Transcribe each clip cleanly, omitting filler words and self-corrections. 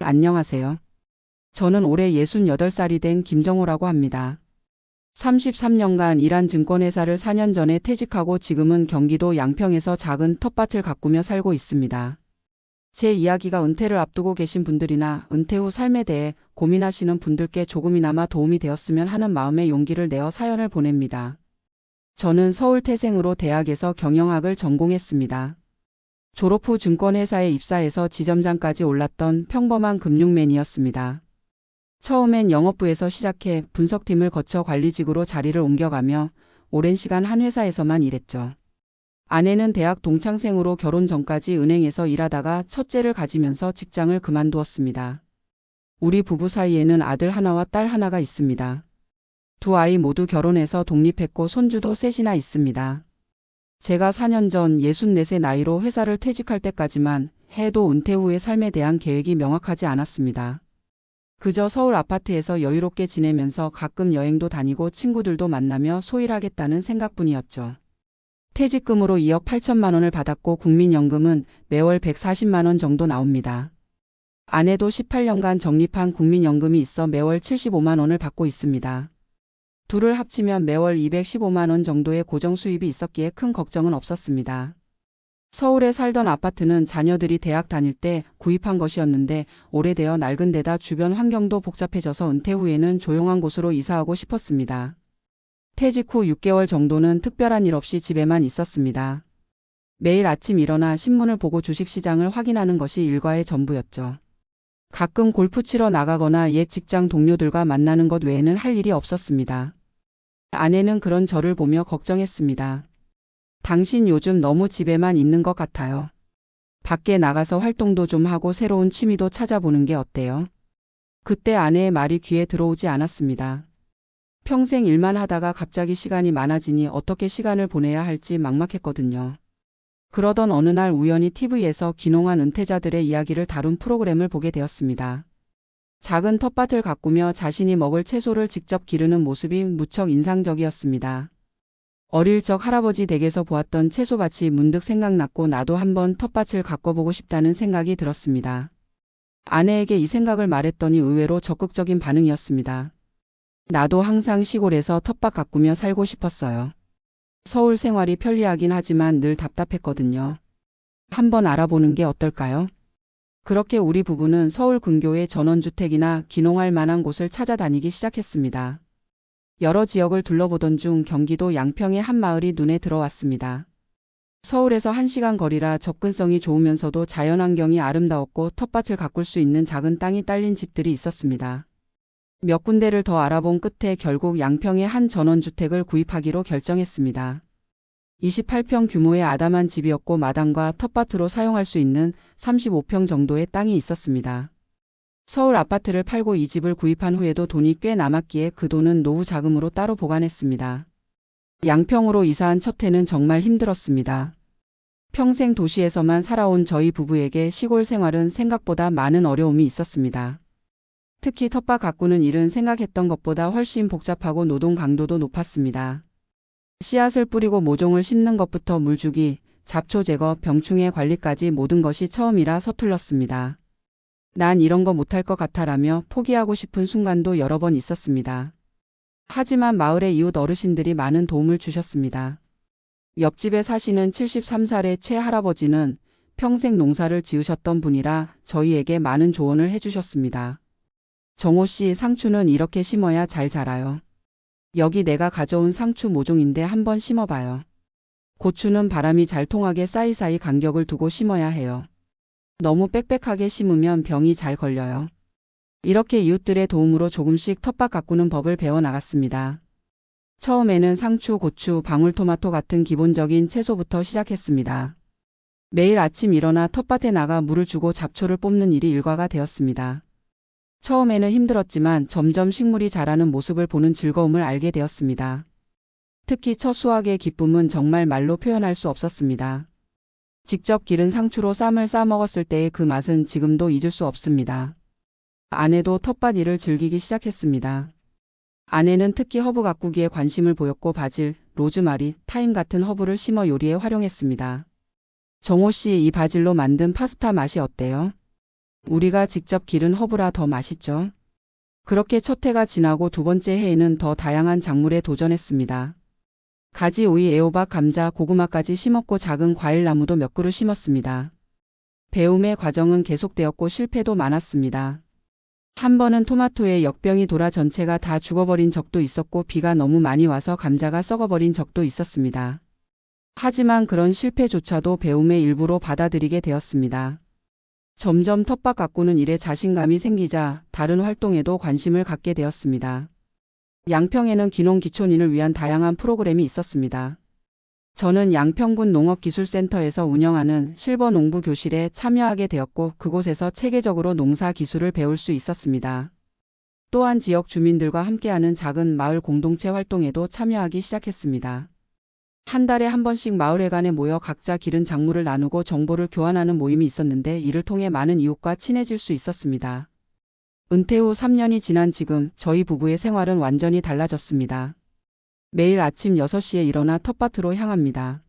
안녕하세요. 저는 올해 68살이 된 김정호라고 합니다. 33년간 일한 증권회사를 4년 전에 퇴직하고 지금은 경기도 양평에서 작은 텃밭을 가꾸며 살고 있습니다. 제 이야기가 은퇴를 앞두고 계신 분들이나 은퇴 후 삶에 대해 고민하시는 분들께 조금이나마 도움이 되었으면 하는 마음에 용기를 내어 사연을 보냅니다. 저는 서울 태생으로 대학에서 경영학을 전공했습니다. 졸업 후 증권회사에 입사해서 지점장까지 올랐던 평범한 금융맨이었습니다. 처음엔 영업부에서 시작해 분석팀을 거쳐 관리직으로 자리를 옮겨가며 오랜 시간 한 회사에서만 일했죠. 아내는 대학 동창생으로 결혼 전까지 은행에서 일하다가 첫째를 가지면서 직장을 그만두었습니다. 우리 부부 사이에는 아들 하나와 딸 하나가 있습니다. 두 아이 모두 결혼해서 독립했고 손주도 셋이나 있습니다. 제가 4년 전 64세 나이로 회사를 퇴직할 때까지만 해도 은퇴 후의 삶에 대한 계획이 명확하지 않았습니다. 그저 서울 아파트에서 여유롭게 지내면서 가끔 여행도 다니고 친구들도 만나며 소일하겠다는 생각뿐이었죠. 퇴직금으로 2억 8천만 원을 받았고 국민연금은 매월 140만 원 정도 나옵니다. 아내도 18년간 적립한 국민연금이 있어 매월 75만 원을 받고 있습니다. 둘을 합치면 매월 215만 원 정도의 고정 수입이 있었기에 큰 걱정은 없었습니다. 서울에 살던 아파트는 자녀들이 대학 다닐 때 구입한 것이었는데 오래되어 낡은 데다 주변 환경도 복잡해져서 은퇴 후에는 조용한 곳으로 이사하고 싶었습니다. 퇴직 후 6개월 정도는 특별한 일 없이 집에만 있었습니다. 매일 아침 일어나 신문을 보고 주식시장을 확인하는 것이 일과의 전부였죠. 가끔 골프 치러 나가거나 옛 직장 동료들과 만나는 것 외에는 할 일이 없었습니다. 아내는 그런 저를 보며 걱정했습니다. 당신 요즘 너무 집에만 있는 것 같아요. 밖에 나가서 활동도 좀 하고 새로운 취미도 찾아보는 게 어때요? 그때 아내의 말이 귀에 들어오지 않았습니다. 평생 일만 하다가 갑자기 시간이 많아지니 어떻게 시간을 보내야 할지 막막했거든요. 그러던 어느 날 우연히 TV에서 귀농한 은퇴자들의 이야기를 다룬 프로그램을 보게 되었습니다. 작은 텃밭을 가꾸며 자신이 먹을 채소를 직접 기르는 모습이 무척 인상적이었습니다. 어릴 적 할아버지 댁에서 보았던 채소밭이 문득 생각났고 나도 한번 텃밭을 가꿔보고 싶다는 생각이 들었습니다. 아내에게 이 생각을 말했더니 의외로 적극적인 반응이었습니다. 나도 항상 시골에서 텃밭 가꾸며 살고 싶었어요. 서울 생활이 편리하긴 하지만 늘 답답했거든요. 한번 알아보는 게 어떨까요? 그렇게 우리 부부는 서울 근교의 전원주택이나 귀농할 만한 곳을 찾아다니기 시작했습니다. 여러 지역을 둘러보던 중 경기도 양평의 한 마을이 눈에 들어왔습니다. 서울에서 1시간 거리라 접근성이 좋으면서도 자연환경이 아름다웠고 텃밭을 가꿀 수 있는 작은 땅이 딸린 집들이 있었습니다. 몇 군데를 더 알아본 끝에 결국 양평의 한 전원주택을 구입하기로 결정했습니다. 28평 규모의 아담한 집이었고 마당과 텃밭으로 사용할 수 있는 35평 정도의 땅이 있었습니다. 서울 아파트를 팔고 이 집을 구입한 후에도 돈이 꽤 남았기에 그 돈은 노후 자금으로 따로 보관했습니다. 양평으로 이사한 첫 해는 정말 힘들었습니다. 평생 도시에서만 살아온 저희 부부에게 시골 생활은 생각보다 많은 어려움이 있었습니다. 특히 텃밭 가꾸는 일은 생각했던 것보다 훨씬 복잡하고 노동 강도도 높았습니다. 씨앗을 뿌리고 모종을 심는 것부터 물 주기, 잡초 제거, 병충해 관리까지 모든 것이 처음이라 서툴렀습니다. 난 이런 거 못할 것 같아라며 포기하고 싶은 순간도 여러 번 있었습니다. 하지만 마을의 이웃 어르신들이 많은 도움을 주셨습니다. 옆집에 사시는 73살의 최 할아버지는 평생 농사를 지으셨던 분이라 저희에게 많은 조언을 해주셨습니다. 정호 씨, 상추는 이렇게 심어야 잘 자라요. 여기 내가 가져온 상추 모종인데 한번 심어봐요. 고추는 바람이 잘 통하게 사이사이 간격을 두고 심어야 해요. 너무 빽빽하게 심으면 병이 잘 걸려요. 이렇게 이웃들의 도움으로 조금씩 텃밭 가꾸는 법을 배워나갔습니다. 처음에는 상추, 고추, 방울토마토 같은 기본적인 채소부터 시작했습니다. 매일 아침 일어나 텃밭에 나가 물을 주고 잡초를 뽑는 일이 일과가 되었습니다. 처음에는 힘들었지만 점점 식물이 자라는 모습을 보는 즐거움을 알게 되었습니다. 특히 첫 수확의 기쁨은 정말 말로 표현할 수 없었습니다. 직접 기른 상추로 쌈을 싸 먹었을 때의 그 맛은 지금도 잊을 수 없습니다. 아내도 텃밭 일을 즐기기 시작했습니다. 아내는 특히 허브 가꾸기에 관심을 보였고 바질, 로즈마리, 타임 같은 허브를 심어 요리에 활용했습니다. 정호 씨, 이 바질로 만든 파스타 맛이 어때요? 우리가 직접 기른 허브라 더 맛있죠. 그렇게 첫 해가 지나고 두 번째 해에는 더 다양한 작물에 도전했습니다. 가지, 오이, 애호박, 감자, 고구마까지 심었고 작은 과일나무도 몇 그루 심었습니다. 배움의 과정은 계속되었고 실패도 많았습니다. 한 번은 토마토에 역병이 돌아 전체가 다 죽어버린 적도 있었고 비가 너무 많이 와서 감자가 썩어버린 적도 있었습니다. 하지만 그런 실패조차도 배움의 일부로 받아들이게 되었습니다. 점점 텃밭 가꾸는 일에 자신감이 생기자 다른 활동에도 관심을 갖게 되었습니다. 양평에는 귀농귀촌인을 위한 다양한 프로그램이 있었습니다. 저는 양평군 농업기술센터에서 운영하는 실버 농부 교실에 참여하게 되었고 그곳에서 체계적으로 농사 기술을 배울 수 있었습니다. 또한 지역 주민들과 함께하는 작은 마을 공동체 활동에도 참여하기 시작했습니다. 한 달에 한 번씩 마을회관에 모여 각자 기른 작물을 나누고 정보를 교환하는 모임이 있었는데 이를 통해 많은 이웃과 친해질 수 있었습니다. 은퇴 후 3년이 지난 지금 저희 부부의 생활은 완전히 달라졌습니다. 매일 아침 6시에 일어나 텃밭으로 향합니다.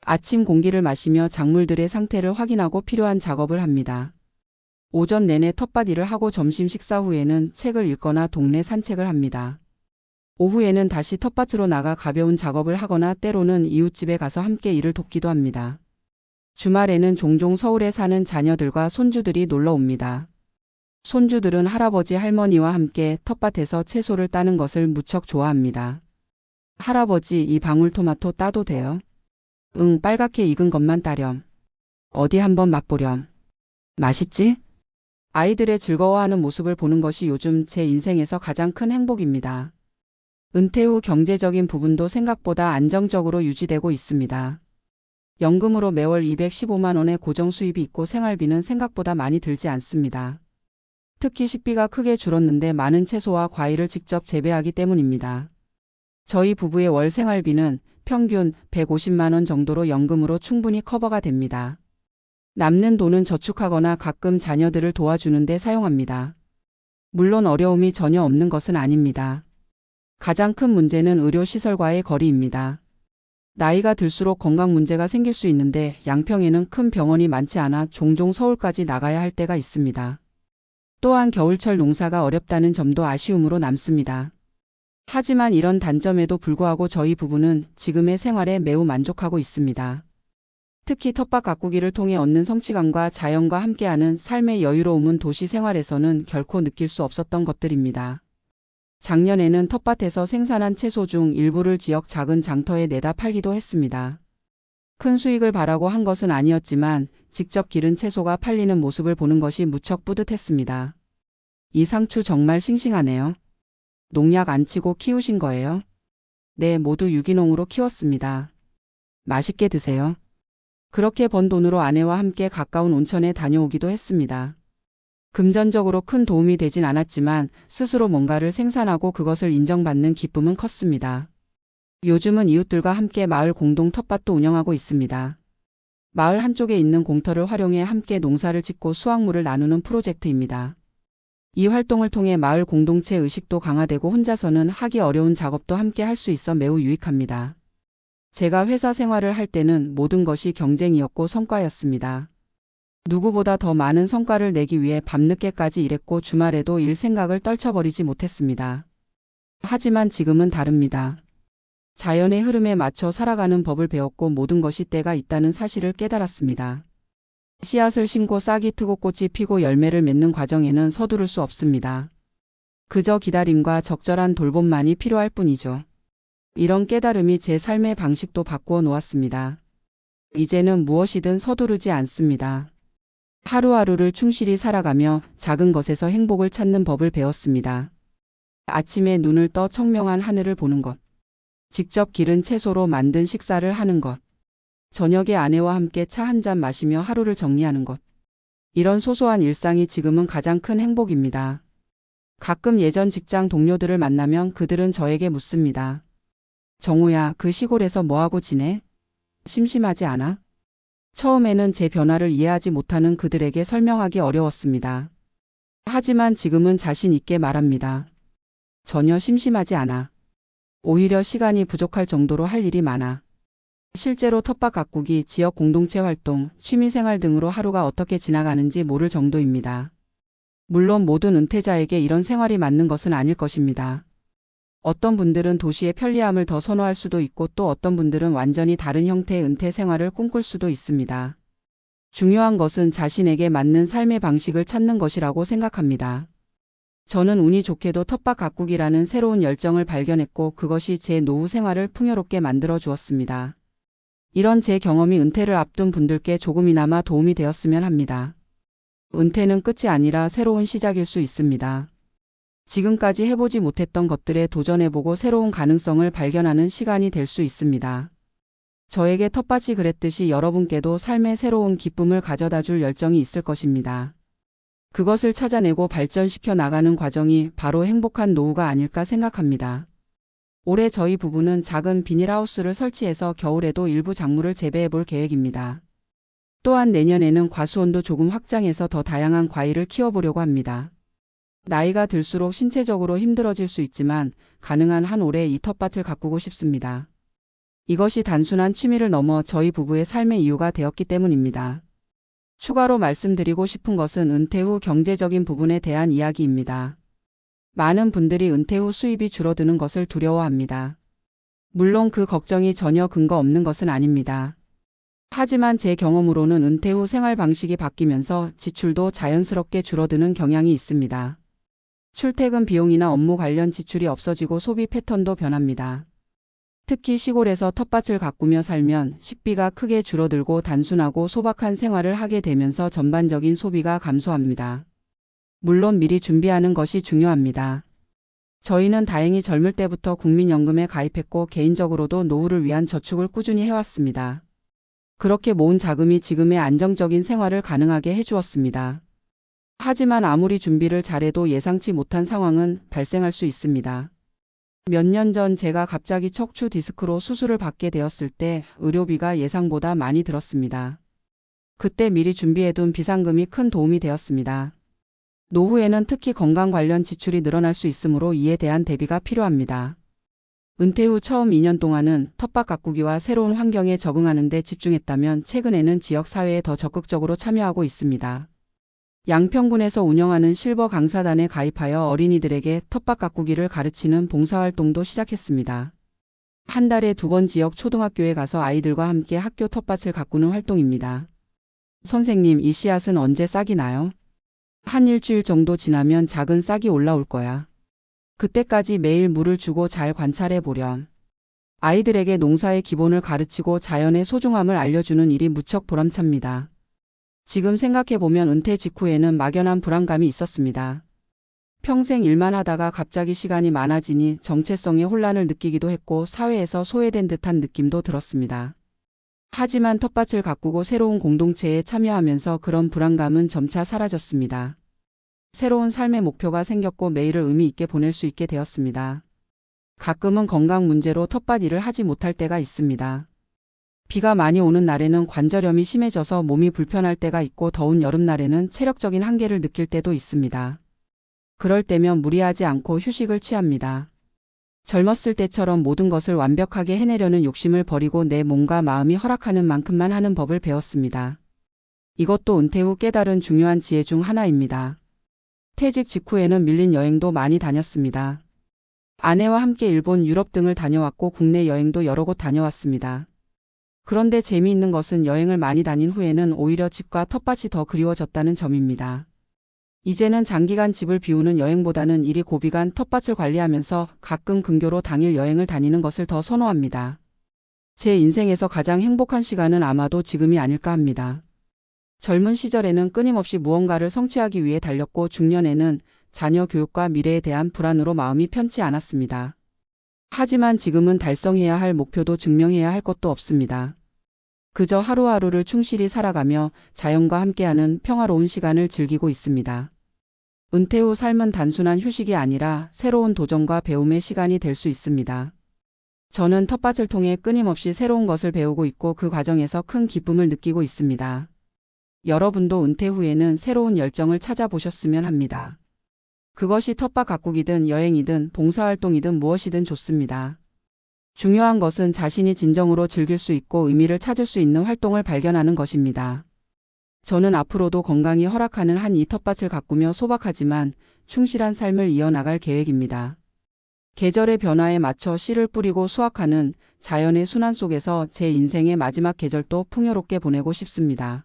아침 공기를 마시며 작물들의 상태를 확인하고 필요한 작업을 합니다. 오전 내내 텃밭 일을 하고 점심 식사 후에는 책을 읽거나 동네 산책을 합니다. 오후에는 다시 텃밭으로 나가 가벼운 작업을 하거나 때로는 이웃집에 가서 함께 일을 돕기도 합니다. 주말에는 종종 서울에 사는 자녀들과 손주들이 놀러 옵니다. 손주들은 할아버지 할머니와 함께 텃밭에서 채소를 따는 것을 무척 좋아합니다. 할아버지, 이 방울토마토 따도 돼요? 응, 빨갛게 익은 것만 따렴. 어디 한번 맛보렴. 맛있지? 아이들의 즐거워하는 모습을 보는 것이 요즘 제 인생에서 가장 큰 행복입니다. 은퇴 후 경제적인 부분도 생각보다 안정적으로 유지되고 있습니다. 연금으로 매월 215만 원의 고정 수입이 있고 생활비는 생각보다 많이 들지 않습니다. 특히 식비가 크게 줄었는데 많은 채소와 과일을 직접 재배하기 때문입니다. 저희 부부의 월 생활비는 평균 150만 원 정도로 연금으로 충분히 커버가 됩니다. 남는 돈은 저축하거나 가끔 자녀들을 도와주는 데 사용합니다. 물론 어려움이 전혀 없는 것은 아닙니다. 가장 큰 문제는 의료시설과의 거리입니다. 나이가 들수록 건강 문제가 생길 수 있는데 양평에는 큰 병원이 많지 않아 종종 서울까지 나가야 할 때가 있습니다. 또한 겨울철 농사가 어렵다는 점도 아쉬움으로 남습니다. 하지만 이런 단점에도 불구하고 저희 부부는 지금의 생활에 매우 만족하고 있습니다. 특히 텃밭 가꾸기를 통해 얻는 성취감과 자연과 함께하는 삶의 여유로움은 도시 생활에서는 결코 느낄 수 없었던 것들입니다. 작년에는 텃밭에서 생산한 채소 중 일부를 지역 작은 장터에 내다 팔기도 했습니다. 큰 수익을 바라고 한 것은 아니었지만 직접 기른 채소가 팔리는 모습을 보는 것이 무척 뿌듯했습니다. 이 상추 정말 싱싱하네요. 농약 안 치고 키우신 거예요? 네, 모두 유기농으로 키웠습니다. 맛있게 드세요. 그렇게 번 돈으로 아내와 함께 가까운 온천에 다녀오기도 했습니다. 금전적으로 큰 도움이 되진 않았지만 스스로 뭔가를 생산하고 그것을 인정받는 기쁨은 컸습니다. 요즘은 이웃들과 함께 마을 공동 텃밭도 운영하고 있습니다. 마을 한쪽에 있는 공터를 활용해 함께 농사를 짓고 수확물을 나누는 프로젝트입니다. 이 활동을 통해 마을 공동체 의식도 강화되고 혼자서는 하기 어려운 작업도 함께 할 수 있어 매우 유익합니다. 제가 회사 생활을 할 때는 모든 것이 경쟁이었고 성과였습니다. 누구보다 더 많은 성과를 내기 위해 밤늦게까지 일했고 주말에도 일 생각을 떨쳐버리지 못했습니다. 하지만 지금은 다릅니다. 자연의 흐름에 맞춰 살아가는 법을 배웠고 모든 것이 때가 있다는 사실을 깨달았습니다. 씨앗을 심고 싹이 트고 꽃이 피고 열매를 맺는 과정에는 서두를 수 없습니다. 그저 기다림과 적절한 돌봄만이 필요할 뿐이죠. 이런 깨달음이 제 삶의 방식도 바꾸어 놓았습니다. 이제는 무엇이든 서두르지 않습니다. 하루하루를 충실히 살아가며 작은 것에서 행복을 찾는 법을 배웠습니다. 아침에 눈을 떠 청명한 하늘을 보는 것. 직접 기른 채소로 만든 식사를 하는 것. 저녁에 아내와 함께 차 한 잔 마시며 하루를 정리하는 것. 이런 소소한 일상이 지금은 가장 큰 행복입니다. 가끔 예전 직장 동료들을 만나면 그들은 저에게 묻습니다. 정우야, 그 시골에서 뭐하고 지내? 심심하지 않아? 처음에는 제 변화를 이해하지 못하는 그들에게 설명하기 어려웠습니다. 하지만 지금은 자신 있게 말합니다. 전혀 심심하지 않아. 오히려 시간이 부족할 정도로 할 일이 많아. 실제로 텃밭 가꾸기, 지역 공동체 활동, 취미생활 등으로 하루가 어떻게 지나가는지 모를 정도입니다. 물론 모든 은퇴자에게 이런 생활이 맞는 것은 아닐 것입니다. 어떤 분들은 도시의 편리함을 더 선호할 수도 있고 또 어떤 분들은 완전히 다른 형태의 은퇴 생활을 꿈꿀 수도 있습니다. 중요한 것은 자신에게 맞는 삶의 방식을 찾는 것이라고 생각합니다. 저는 운이 좋게도 텃밭 가꾸기라는 새로운 열정을 발견했고 그것이 제 노후 생활을 풍요롭게 만들어 주었습니다. 이런 제 경험이 은퇴를 앞둔 분들께 조금이나마 도움이 되었으면 합니다. 은퇴는 끝이 아니라 새로운 시작일 수 있습니다. 지금까지 해보지 못했던 것들에 도전해보고 새로운 가능성을 발견하는 시간이 될 수 있습니다. 저에게 텃밭이 그랬듯이 여러분께도 삶의 새로운 기쁨을 가져다 줄 열정이 있을 것입니다. 그것을 찾아내고 발전시켜 나가는 과정이 바로 행복한 노후가 아닐까 생각합니다. 올해 저희 부부는 작은 비닐하우스를 설치해서 겨울에도 일부 작물을 재배해 볼 계획입니다. 또한 내년에는 과수원도 조금 확장해서 더 다양한 과일을 키워보려고 합니다. 나이가 들수록 신체적으로 힘들어질 수 있지만 가능한 한 올해 이 텃밭을 가꾸고 싶습니다. 이것이 단순한 취미를 넘어 저희 부부의 삶의 이유가 되었기 때문입니다. 추가로 말씀드리고 싶은 것은 은퇴 후 경제적인 부분에 대한 이야기입니다. 많은 분들이 은퇴 후 수입이 줄어드는 것을 두려워합니다. 물론 그 걱정이 전혀 근거 없는 것은 아닙니다. 하지만 제 경험으로는 은퇴 후 생활 방식이 바뀌면서 지출도 자연스럽게 줄어드는 경향이 있습니다. 출퇴근 비용이나 업무 관련 지출이 없어지고 소비 패턴도 변합니다. 특히 시골에서 텃밭을 가꾸며 살면 식비가 크게 줄어들고 단순하고 소박한 생활을 하게 되면서 전반적인 소비가 감소합니다. 물론 미리 준비하는 것이 중요합니다. 저희는 다행히 젊을 때부터 국민연금에 가입했고 개인적으로도 노후를 위한 저축을 꾸준히 해왔습니다. 그렇게 모은 자금이 지금의 안정적인 생활을 가능하게 해주었습니다. 하지만 아무리 준비를 잘해도 예상치 못한 상황은 발생할 수 있습니다. 몇 년 전 제가 갑자기 척추 디스크로 수술을 받게 되었을 때 의료비가 예상보다 많이 들었습니다. 그때 미리 준비해둔 비상금이 큰 도움이 되었습니다. 노후에는 특히 건강 관련 지출이 늘어날 수 있으므로 이에 대한 대비가 필요합니다. 은퇴 후 처음 2년 동안은 텃밭 가꾸기와 새로운 환경에 적응하는 데 집중했다면 최근에는 지역사회에 더 적극적으로 참여하고 있습니다. 양평군에서 운영하는 실버 강사단에 가입하여 어린이들에게 텃밭 가꾸기를 가르치는 봉사활동도 시작했습니다. 한 달에 2번 지역 초등학교에 가서 아이들과 함께 학교 텃밭을 가꾸는 활동입니다. 선생님, 이 씨앗은 언제 싹이 나요? 한 일주일 정도 지나면 작은 싹이 올라올 거야. 그때까지 매일 물을 주고 잘 관찰해 보렴. 아이들에게 농사의 기본을 가르치고 자연의 소중함을 알려주는 일이 무척 보람찹니다. 지금 생각해보면 은퇴 직후에는 막연한 불안감이 있었습니다. 평생 일만 하다가 갑자기 시간이 많아지니 정체성의 혼란을 느끼기도 했고 사회에서 소외된 듯한 느낌도 들었습니다. 하지만 텃밭을 가꾸고 새로운 공동체에 참여하면서 그런 불안감은 점차 사라졌습니다. 새로운 삶의 목표가 생겼고 매일을 의미 있게 보낼 수 있게 되었습니다. 가끔은 건강 문제로 텃밭 일을 하지 못할 때가 있습니다. 비가 많이 오는 날에는 관절염이 심해져서 몸이 불편할 때가 있고 더운 여름날에는 체력적인 한계를 느낄 때도 있습니다. 그럴 때면 무리하지 않고 휴식을 취합니다. 젊었을 때처럼 모든 것을 완벽하게 해내려는 욕심을 버리고 내 몸과 마음이 허락하는 만큼만 하는 법을 배웠습니다. 이것도 은퇴 후 깨달은 중요한 지혜 중 하나입니다. 퇴직 직후에는 밀린 여행도 많이 다녔습니다. 아내와 함께 일본, 유럽 등을 다녀왔고 국내 여행도 여러 곳 다녀왔습니다. 그런데 재미있는 것은 여행을 많이 다닌 후에는 오히려 집과 텃밭이 더 그리워졌다는 점입니다. 이제는 장기간 집을 비우는 여행보다는 일이 고비간 텃밭을 관리하면서 가끔 근교로 당일 여행을 다니는 것을 더 선호합니다. 제 인생에서 가장 행복한 시간은 아마도 지금이 아닐까 합니다. 젊은 시절에는 끊임없이 무언가를 성취하기 위해 달렸고 중년에는 자녀 교육과 미래에 대한 불안으로 마음이 편치 않았습니다. 하지만 지금은 달성해야 할 목표도 증명해야 할 것도 없습니다. 그저 하루하루를 충실히 살아가며 자연과 함께하는 평화로운 시간을 즐기고 있습니다. 은퇴 후 삶은 단순한 휴식이 아니라 새로운 도전과 배움의 시간이 될 수 있습니다. 저는 텃밭을 통해 끊임없이 새로운 것을 배우고 있고 그 과정에서 큰 기쁨을 느끼고 있습니다. 여러분도 은퇴 후에는 새로운 열정을 찾아보셨으면 합니다. 그것이 텃밭 가꾸기든 여행이든 봉사활동이든 무엇이든 좋습니다. 중요한 것은 자신이 진정으로 즐길 수 있고 의미를 찾을 수 있는 활동을 발견하는 것입니다. 저는 앞으로도 건강이 허락하는 한 이 텃밭을 가꾸며 소박하지만 충실한 삶을 이어나갈 계획입니다. 계절의 변화에 맞춰 씨를 뿌리고 수확하는 자연의 순환 속에서 제 인생의 마지막 계절도 풍요롭게 보내고 싶습니다.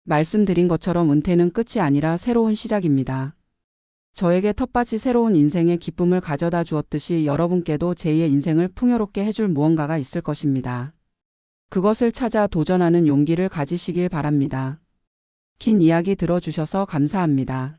말씀드린 것처럼 은퇴는 끝이 아니라 새로운 시작입니다. 저에게 텃밭이 새로운 인생의 기쁨을 가져다 주었듯이 여러분께도 제2의 인생을 풍요롭게 해줄 무언가가 있을 것입니다. 그것을 찾아 도전하는 용기를 가지시길 바랍니다. 긴 이야기 들어주셔서 감사합니다.